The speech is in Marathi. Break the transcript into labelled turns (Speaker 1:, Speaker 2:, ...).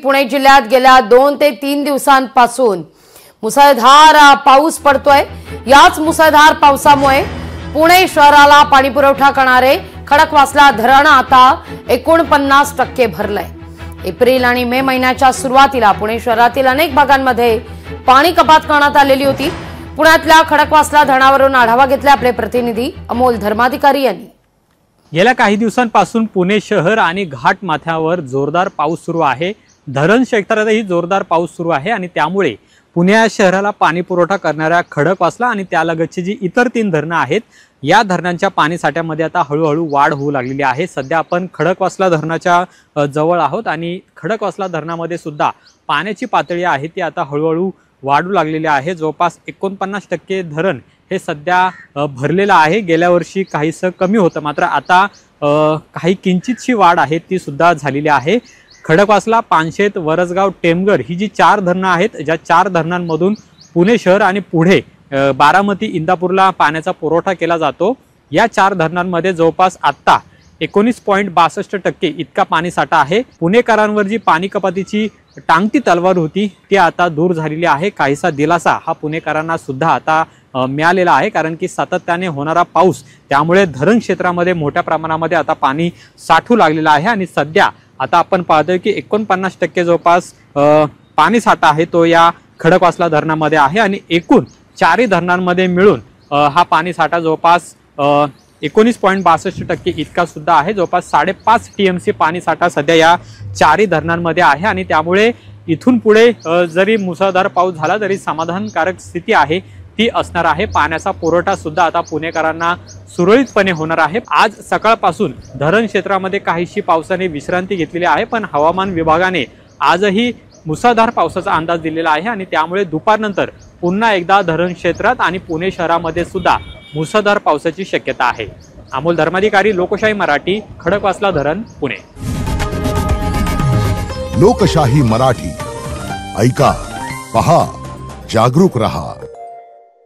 Speaker 1: पुणे जिल्ह्यात गेल्या 2 ते 3 दिवसांपासून मुसळधार पाऊस पडतोय। याच मुसळधार पावसामुळे पुणे शहराला पाणी पुरवठा करणारे खडकवासला धरण आता 49% भरलंय। एप्रिल आणि मे महिन्याच्या सुरुवातीला पुणे शहरातील अनेक भागांमध्ये पाणी कपात करण्यात आलेली होती। पुण्यातल्या खडकवासला धरणावरून आढावा घेतला आपले प्रतिनिधी अमोल धर्माधिकारी यांनी।
Speaker 2: गेल्या काही दिवसांपासून पुणे शहर आणि घाट माथ्यावर जोरदार पाऊस सुरू आहे। धरण क्षेत्रातही जोरदार पाऊस सुरू आहे आणि त्यामुळे पुणे शहराला पाणी पुरवठा करणाऱ्या खडकवासला आणि त्यालगतची जी इतर 3 धरणं आहेत या धरणांच्या पाणी साठ्यामध्ये आता हळूहळू वाढ होऊ लागलेली आहे। सध्या आपण खडकवासला धरणाच्या जवळ आहोत आणि खडकवासला धरणामध्ये सुद्धा पाण्याची पातळी आहे ती आता हळूहळू वाढू लागलेली आहे। जवळपास 49% धरण हे सध्या भरलेलं आहे। गेल्या वर्षी काहीसं कमी होतं, मात्र आता काही किंचितशी वाढ आहे ती सुद्धा झालेली आहे। खडकवासला, पानशेत, वरसगाव, टेमघर ही जी 4 धरणं आहेत, ज्या 4 धरणांमधून पुणे शहर आणि पुढे बारामती, इंदापूरला पाण्याचा पुरवठा केला जातो। या 4 धरणांमध्ये जवळपास आता 19.62% इतका पाणी साठा आहे। पुणेकरांवर जी पाणी कपातीची टांगती तलवार होती ती आता दूर झालेली आहे। काहीसा दिलासा हा पुणेकरांना सुद्धा आता मिळालेला आहे, कारण की सातत्याने होणारा पाऊस त्यामुळे धरण क्षेत्रामध्ये मोठ्या प्रमाणामध्ये आता पाणी साठू लागलेलं आहे आणि सध्या आता आपण पाहतोय की 49% जवळपास पाणी साठा आहे तो या खडकवासला धरणामध्ये आहे आणि एकूण 4 धरणांमध्ये मिळून हा पाणी साठा जवळपास 19.62% इतका सुद्धा आहे। जवळपास 5.5 TMC पाणी साठा सध्या या 4 धरणांमध्ये आहे आणि त्यामुळे इथून पुढे जरी मुसळधार पाऊस झाला तरी समाधानकारक स्थिती आहे ती असणार आहे। पाण्याचा पुरवठा सुद्धा आता पुणेकरांना सुरळीतपणे होणार आहे। आज सकाळपासून धरण क्षेत्रामध्ये काहीशी पावसाने विश्रांती घेतलेली आहे, पण हवामान विभागाने आजही मुसळधार पावसाचा अंदाज दिलेला आहे आणि त्यामुळे दुपारनंतर पुन्हा एकदा धरण क्षेत्रात आणि पुणे शहरामध्ये सुद्धा मुसळधार पावसाची शक्यता आहे। अमोल धर्माधिकारी, लोकशाही मराठी, खडकवासला धरण, पुणे।
Speaker 3: लोकशाही मराठी, ऐका, पहा, जागरूक रहा।